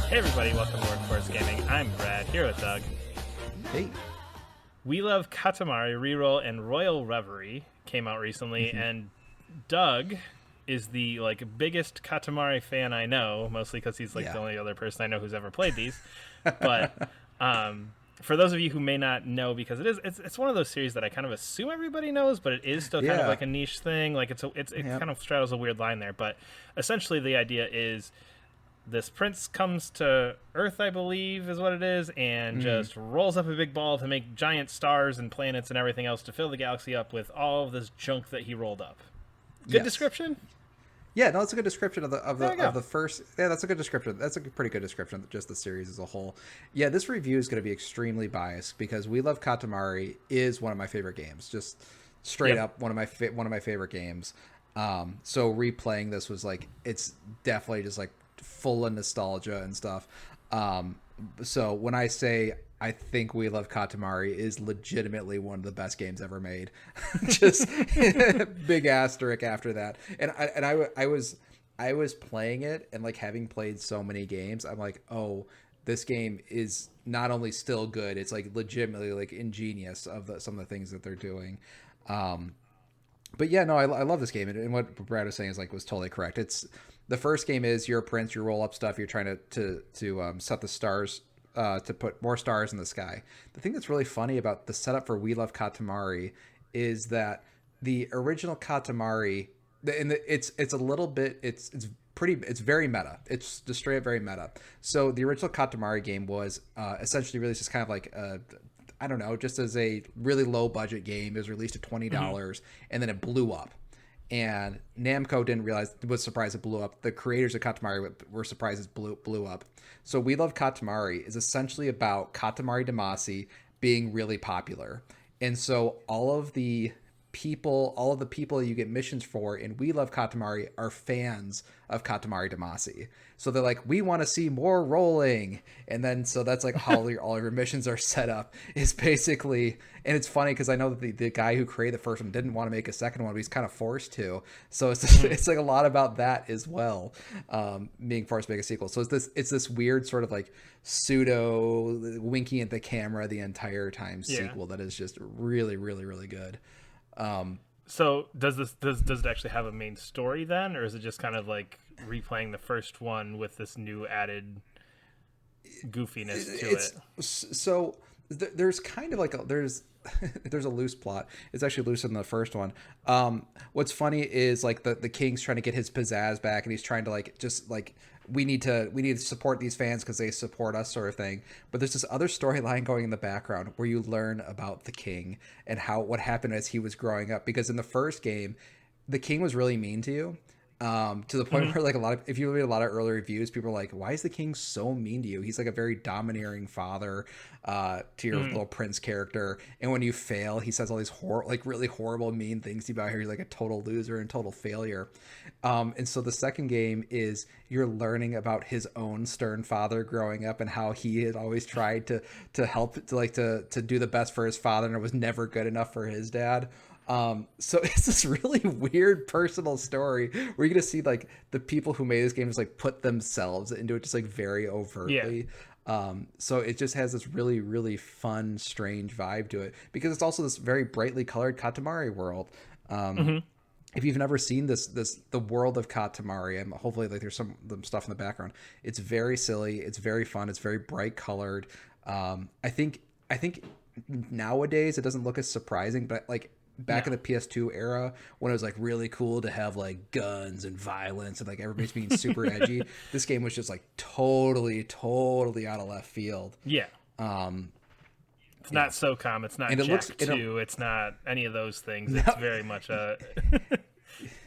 Hey everybody, welcome to Workforce Gaming. I'm Brad, here with Doug. Hey. We love Katamari Reroll and Royal Reverie came out recently, and Doug is the biggest Katamari fan I know, mostly because he's the Yeah. only other person I know who's ever played these. But for those of you who may not know, because it's one of those series that I kind of assume everybody knows, but it is still kind of Yeah. like a niche thing. Like it Yep. kind of straddles a weird line there. But essentially, the idea is this prince comes to Earth, I believe, is what it is, and Mm. just rolls up a big ball to make giant stars and planets and everything else to fill the galaxy up with all of this junk that he rolled up. Good Yes. description? Yeah, no, that's a good description of the of the There you of go. the first. Yeah, that's a good description. That's a pretty good description of just the series as a whole. Yeah, this review is going to be extremely biased because We Love Katamari is one of my favorite games. Just straight Yep. up one of my favorite games. So replaying this was like it's definitely just like full of nostalgia and stuff. Um, so when I say I think We Love Katamari is legitimately one of the best games ever made, just big asterisk after that. I was playing it and like having played so many games, I'm like, oh, this game is not only still good, it's like legitimately like ingenious of some of the things that they're doing. Um, but yeah, no, I love this game, and what Brad was saying is like was totally correct. It's the first game is you're a prince, you roll up stuff, you're trying to set the stars, to put more stars in the sky. The thing that's really funny about the setup for We Love Katamari is that the original Katamari, it's a little bit it's very meta. It's just straight up very meta. So the original Katamari game was essentially really just kind of like I don't know, just as a really low budget game. It was released at $20, and then it blew up. And Namco didn't realize, was surprised it blew up. The creators of Katamari were surprised it blew up. So We Love Katamari is essentially about Katamari Damacy being really popular. And so all of the people you get missions for in We Love Katamari are fans of Katamari Damacy. So they're like, we want to see more rolling. And then, so that's like how all of your missions are set up is basically, and it's funny because I know that the guy who created the first one didn't want to make a second one, but he's kind of forced to. So it's like a lot about that as well, being forced to make a sequel. So it's this weird sort of like pseudo winking at the camera the entire time Yeah. sequel that is just really, really, really good. So does it actually have a main story then, or is it just kind of like replaying the first one with this new added goofiness to It's it? so there's kind of like there's there's a loose plot. It's actually looser than the first one. What's funny is like the king's trying to get his pizzazz back, and he's trying to like just like we need to support these fans because they support us, sort of thing. But there's this other storyline going in the background where you learn about the king and how what happened as he was growing up. Because in the first game, the king was really mean to you, to the point where like if you read a lot of early reviews, people are like, why is the king so mean to you? He's like a very domineering father, to your little prince character, and when you fail, he says all these like really horrible mean things about how you're like a total loser and total failure. And so the second game is you're learning about his own stern father growing up and how he had always tried to help to do the best for his father, and it was never good enough for his dad. So it's this really weird personal story where you're gonna see like the people who made this game just like put themselves into it just like very Yeah. overtly. So it just has this really, really fun, strange vibe to it because it's also this very brightly colored Katamari world. If you've never seen the world of Katamari, and hopefully like there's some stuff in the background, it's very silly, it's very fun, it's very bright colored. I think nowadays it doesn't look as surprising, but like No. back in the PS2 era when it was like really cool to have like guns and violence and like everybody's being super edgy, this game was just like totally out of left field. Yeah. Um, It's yeah, not SOCOM. It's not and it looks Jack it 2. It's not any of those things. no, It's very much the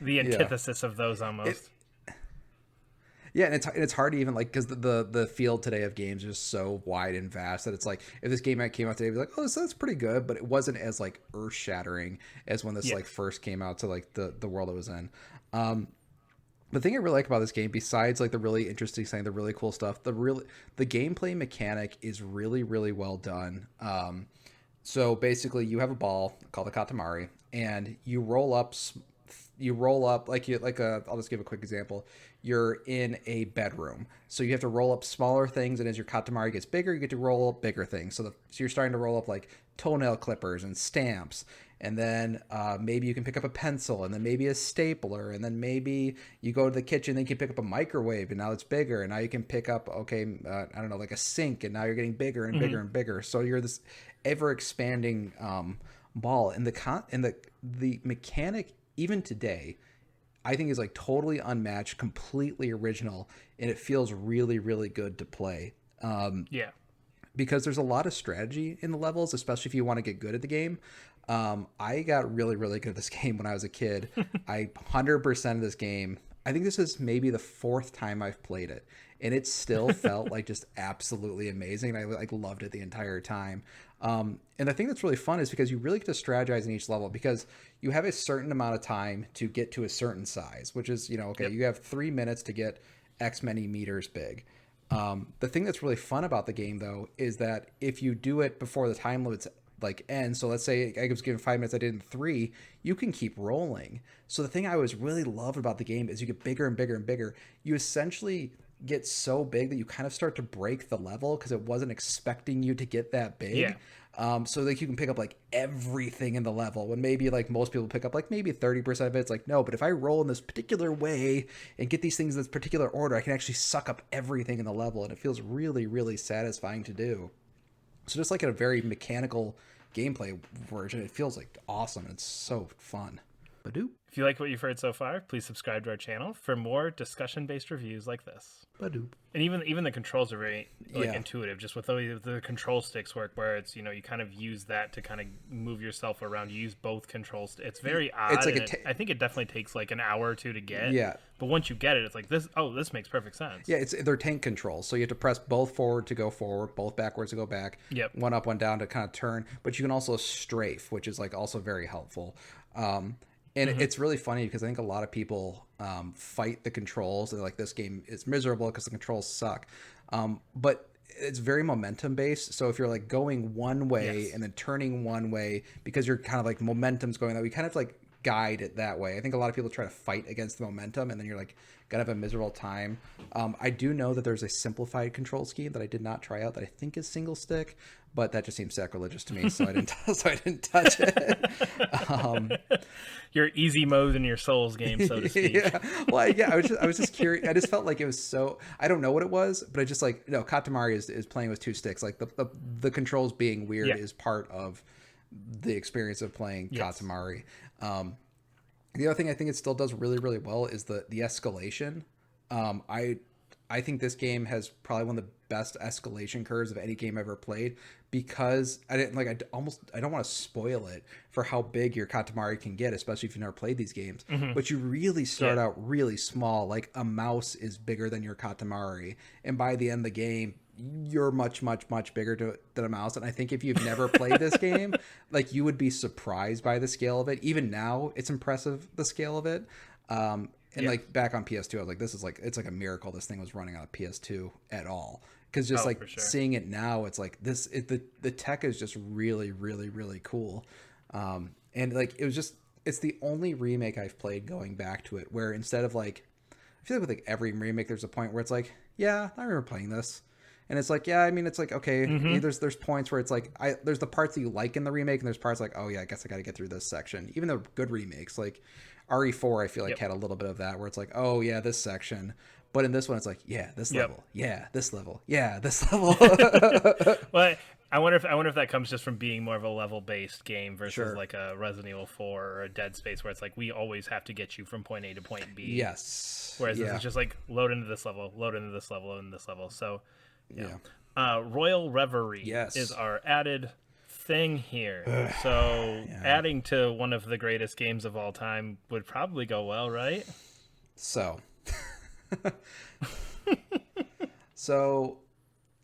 yeah. antithesis of those It, almost. Yeah, and it's hard to even like because the field today of games is so wide and vast that it's like if this game came out today, it'd be like, oh, that's pretty good, but it wasn't as like earth shattering as when this Yeah. like first came out to like the world it was in. Um, the thing I really like about this game, besides like the really interesting thing, the really cool stuff, the gameplay mechanic is really well done. So basically, you have a ball called the Katamari, and you roll up you roll up I'll just give a quick example. You're in a bedroom, so you have to roll up smaller things, and as your Katamari gets bigger, you get to roll up bigger things. So you're starting to roll up like toenail clippers and stamps, and then maybe you can pick up a pencil, and then maybe a stapler, and then maybe you go to the kitchen and you can pick up a microwave, and now it's bigger, and now you can pick up I don't know, like a sink, and now you're getting bigger and bigger and bigger. So you're this ever expanding ball, and the mechanic even today I think is like totally unmatched, completely original, and it feels really, really good to play. Yeah. Because there's a lot of strategy in the levels, especially if you want to get good at the game. I got really, really good at this game when I was a kid. I 100% of this game. I think this is maybe the fourth time I've played it, and it still felt like just absolutely amazing. I like loved it the entire time. And the thing that's really fun is because you really get to strategize in each level, because you have a certain amount of time to get to a certain size, which is, you have 3 minutes to get X many meters big. The thing that's really fun about the game, though, is that if you do it before the time limits like end, so let's say I was given 5 minutes, I did in 3, you can keep rolling. So the thing I always really loved about the game is you get bigger and bigger and bigger. You essentially get so big that you kind of start to break the level because it wasn't expecting you to get that big. Yeah. So like you can pick up like everything in the level, when maybe like most people pick up like maybe 30% of it. It's like, no, but if I roll in this particular way and get these things in this particular order, I can actually suck up everything in the level, and it feels really, really satisfying to do. So just like in a very mechanical gameplay version, it feels like awesome. It's so fun. Badoop. If you like what you've heard so far, please subscribe to our channel for more discussion-based reviews like this. Badoop. And even the controls are very intuitive, just with the way the control sticks work, where it's, you kind of use that to kind of move yourself around. You use both controls. It's very odd. It's like I think it definitely takes like an hour or two to get. Yeah. But once you get it, it's like this. Oh, this makes perfect sense. Yeah, they're tank controls, so you have to press both forward to go forward, both backwards to go back. Yep. One up, one down to kind of turn. But you can also strafe, which is like also very helpful. And it's really funny because I think a lot of people fight the controls. They're like, this game is miserable because the controls suck. But it's very momentum based. So if you're like going one way and then turning one way, because you're kind of like momentum's going that way, you kind of like guide it that way. I think a lot of people try to fight against the momentum, and then you're like gonna have a miserable time. I do know that there's a simplified control scheme that I did not try out that I think is single stick, but that just seems sacrilegious to me, so I didn't touch it. Your easy mode in your Souls game, so to speak. I was just curious. I just felt like it was so, I don't know what it was, but I just like, Katamari is playing with 2 sticks. Like the controls being weird is part of the experience of playing Katamari. The other thing I think it still does really, really well is the escalation. I think this game has probably one of the best escalation curves of any game I've ever played, because I don't want to spoil it for how big your Katamari can get, especially if you've never played these games. But you really start out really small, like a mouse is bigger than your Katamari, and by the end of the game, you're much, much, much bigger than a mouse. And I think if you've never played this game, like, you would be surprised by the scale of it. Even now, it's impressive, the scale of it. Like back on PS2, I was like, it's like a miracle this thing was running on a PS2 at all. Because just seeing it now, it's like the tech is just really, really, really cool. And like, it's the only remake I've played going back to it where instead of like, I feel like with like every remake, there's a point where it's like, yeah, I remember playing this. And it's like, yeah, I mean, it's like, okay, there's points where it's like, there's the parts that you like in the remake, and there's parts like, oh yeah, I guess I got to get through this section. Even though good remakes, like RE4, I feel like had a little bit of that, where it's like, oh yeah, this section. But in this one, it's like, yeah, this level, yeah, this level, yeah, this level. Well, I wonder if that comes just from being more of a level-based game versus like a Resident Evil 4 or a Dead Space, where it's like, we always have to get you from point A to point B. Yes. Whereas this is just like, load into this level, load into this level, and this level. So, Royal Reverie is our added thing here. So adding to one of the greatest games of all time would probably go well, right? So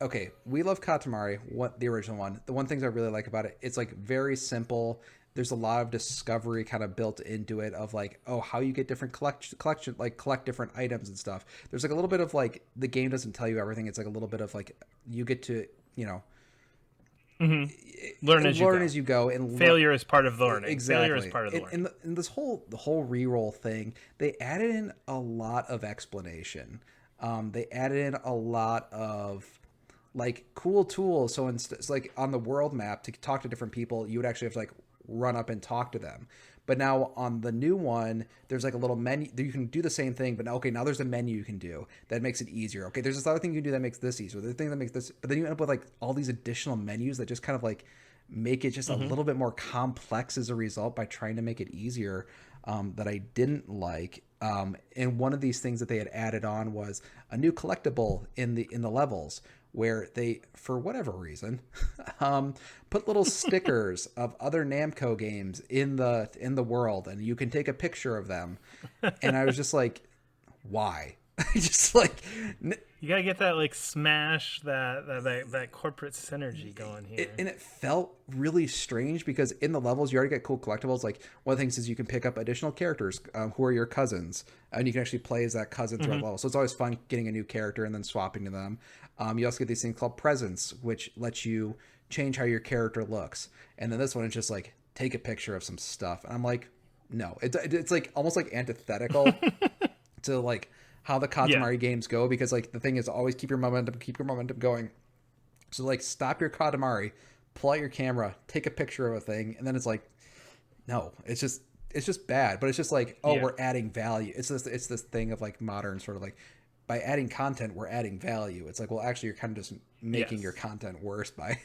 okay, we love Katamari, the original one. The one things I really like about it, it's like very simple. There's a lot of discovery kind of built into it of like, oh, how you get different collection, like collect different items and stuff. There's like a little bit of like, the game doesn't tell you everything. It's like a little bit of like, you get to, Learn as you go, and failure is part of learning. Exactly. Failure is part of the learning. And this whole reroll thing, they added in a lot of explanation. They added in a lot of like cool tools. So it's like on the world map to talk to different people, you would actually have to like run up and talk to them. But now on the new one, there's like a little menu. You can do the same thing, but okay, now there's a menu you can do that makes it easier. Okay, there's this other thing you can do that makes this easier. The thing that makes this, but then you end up with like all these additional menus that just kind of like make it just a little bit more complex as a result by trying to make it easier, that I didn't like. And one of these things that they had added on was a new collectible in the levels, where they, for whatever reason, put little stickers of other Namco games in the world, and you can take a picture of them. And I was just like, why? Just like, you gotta get that like Smash, that corporate synergy going here. And it felt really strange because in the levels you already get cool collectibles. Like one of the things is you can pick up additional characters who are your cousins, and you can actually play as that cousin throughout the level. So it's always fun getting a new character and then swapping to them. You also get these things called presents, which lets you change how your character looks. And then this one is just like, take a picture of some stuff. And I'm like, no, it's like almost like antithetical to like how the Katamari games go, because like the thing is always keep your momentum going. So like stop your Katamari, pull out your camera, take a picture of a thing, and then it's like, no, it's just bad. But it's just like, we're adding value. It's this thing of like modern sort of like, by adding content, we're adding value. It's like, well, actually, you're kind of just making your content worse by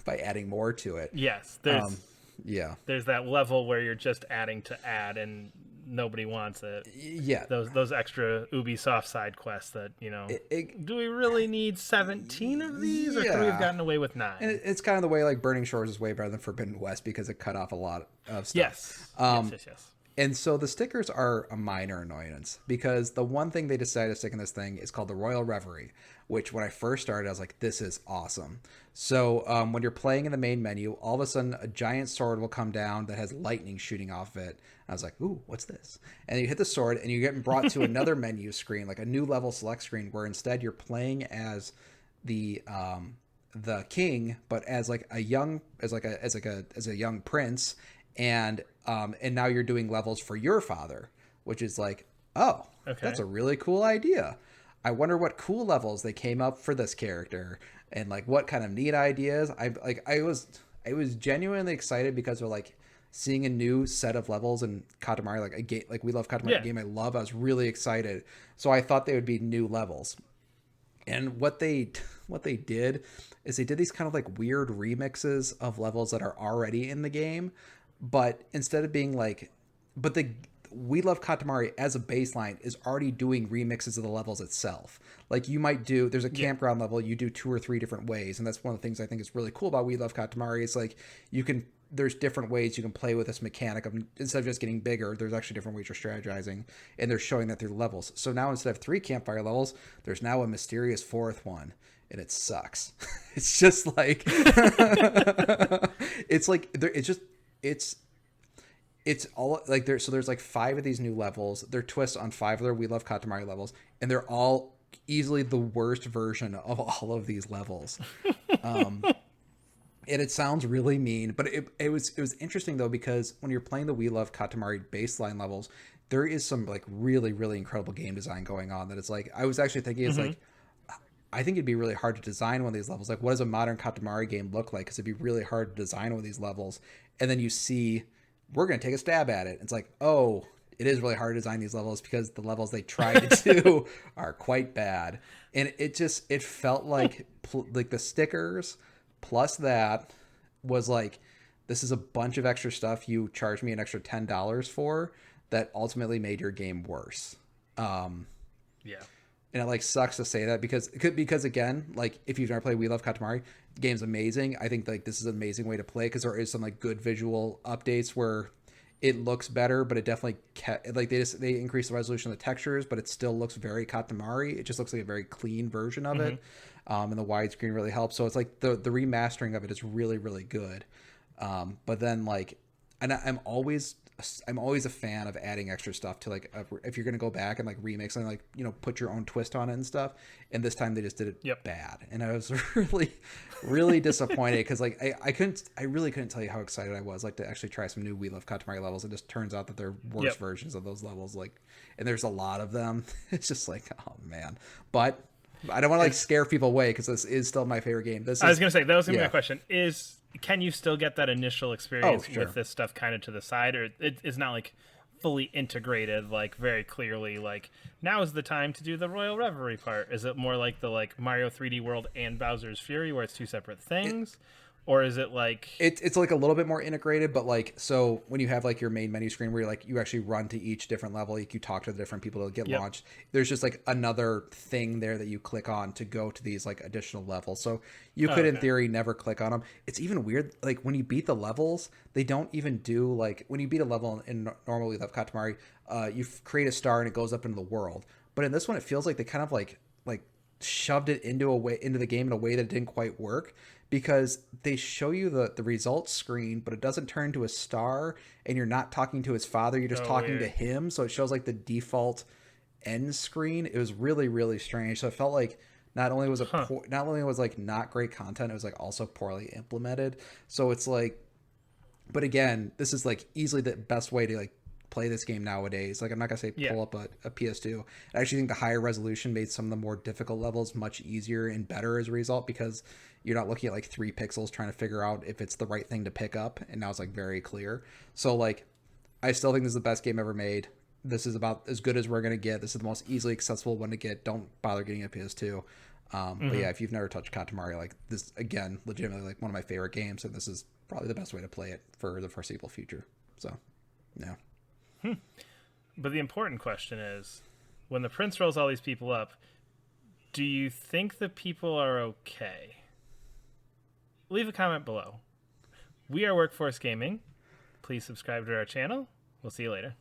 adding more to it. Yes, there's that level where you're just adding to add, and nobody wants it. Yeah, those extra Ubisoft side quests that, you know, do we really need 17 of these, or could we have gotten away with 9? And it's kind of the way like Burning Shores is way better than Forbidden West because it cut off a lot of stuff. Yes. And so the stickers are a minor annoyance, because the one thing they decided to stick in this thing is called the Royal Reverie, which when I first started, I was like, this is awesome. So when you're playing in the main menu, all of a sudden a giant sword will come down that has lightning shooting off of it. I was like, ooh, what's this? And you hit the sword and you get brought to another menu screen, like a new level select screen, where instead you're playing as the king, but as like a young prince. And now you're doing levels for your father, which is like, oh, that's a really cool idea. I wonder what cool levels they came up for this character, and like what kind of neat ideas. I was genuinely excited because we're like seeing a new set of levels in Katamari, like a game, like We Love Katamari, a game I love. I was really excited, so I thought they would be new levels. And what they did is they did these kind of like weird remixes of levels that are already in the game. But instead of being like, We Love Katamari as a baseline is already doing remixes of the levels itself. Like you might do, there's a campground level, you do 2 or 3 different ways. And that's one of the things I think is really cool about We Love Katamari is like, there's different ways you can play with this mechanic of, instead of just getting bigger, there's actually different ways you're strategizing, and they're showing that through the levels. So now instead of 3 campfire levels, there's now a mysterious 4th one. And it sucks. It's just like, it's like, it's all like so there's like 5 of these new levels. They're twists on 5 other We Love Katamari levels, and they're all easily the worst version of all of these levels. And it sounds really mean, but it was interesting though, because when you're playing the We Love Katamari baseline levels, there is some like really, really incredible game design going on that it's like, I was actually thinking it's like, I think it'd be really hard to design one of these levels. Like, what does a modern Katamari game look like? Because it'd be really hard to design one of these levels. And then you see, we're going to take a stab at it. It's like, oh, it is really hard to design these levels because the levels they try to do are quite bad. And it felt like the stickers plus that was like, this is a bunch of extra stuff you charged me an extra $10 for that ultimately made your game worse. And it like sucks to say that because again, like if you've never played We Love Katamari, the game's amazing. I think like this is an amazing way to play because there is some like good visual updates where it looks better, but it definitely they increase the resolution of the textures, but it still looks very Katamari. It just looks like a very clean version of it. And the widescreen really helps. So it's like the remastering of it is really, really good. But then like, and I'm always I'm always a fan of adding extra stuff to like if you're gonna go back and like remix something, like put your own twist on it and stuff. And this time they just did it bad, and I was really disappointed because like I really couldn't tell you how excited I was like to actually try some new We Love Katamari levels. It just turns out that they're worse versions of those levels, like, and there's a lot of them. It's just like, oh man, but I don't want to like scare people away because this is still my favorite game. I was gonna say that was gonna be my question. Can you still get that initial experience with this stuff kind of to the side, or it's not like fully integrated, like very clearly, like now is the time to do the Royal Reverie part? Is it more like the like Mario 3D World and Bowser's Fury where it's two separate things? Or is it like it's like a little bit more integrated, but like, so when you have like your main menu screen where you're like you actually run to each different level, like you talk to the different people to get launched, there's just like another thing there that you click on to go to these like additional levels. So you could in theory never click on them. It's even weird, like when you beat the levels, they don't even do like when you beat a level in normal We Love Katamari, you create a star and it goes up into the world. But in this one, it feels like they kind of like shoved it into the game in a way that didn't quite work, because they show you the results screen, but it doesn't turn to a star, and you're not talking to his father, you're just talking to him. So it shows like the default end screen. It was really strange. So it felt like not only was like not great content, it was like also poorly implemented. So it's like, but again, this is like easily the best way to like play this game nowadays. Like, I'm not gonna say pull up a PS2. I actually think the higher resolution made some of the more difficult levels much easier and better as a result, because you're not looking at like 3 pixels trying to figure out if it's the right thing to pick up, and now it's like very clear. So like, I still think this is the best game ever made. This is about as good as we're gonna get. This is the most easily accessible one to get. Don't bother getting a PS2. But yeah, if you've never touched Katamari, like this, again, legitimately like one of my favorite games, and this is probably the best way to play it for the foreseeable future. So yeah. But the important question is, when the prince rolls all these people up, do you think the people are okay? Leave a comment below. We are Workforce Gaming. Please subscribe to our channel. We'll see you later.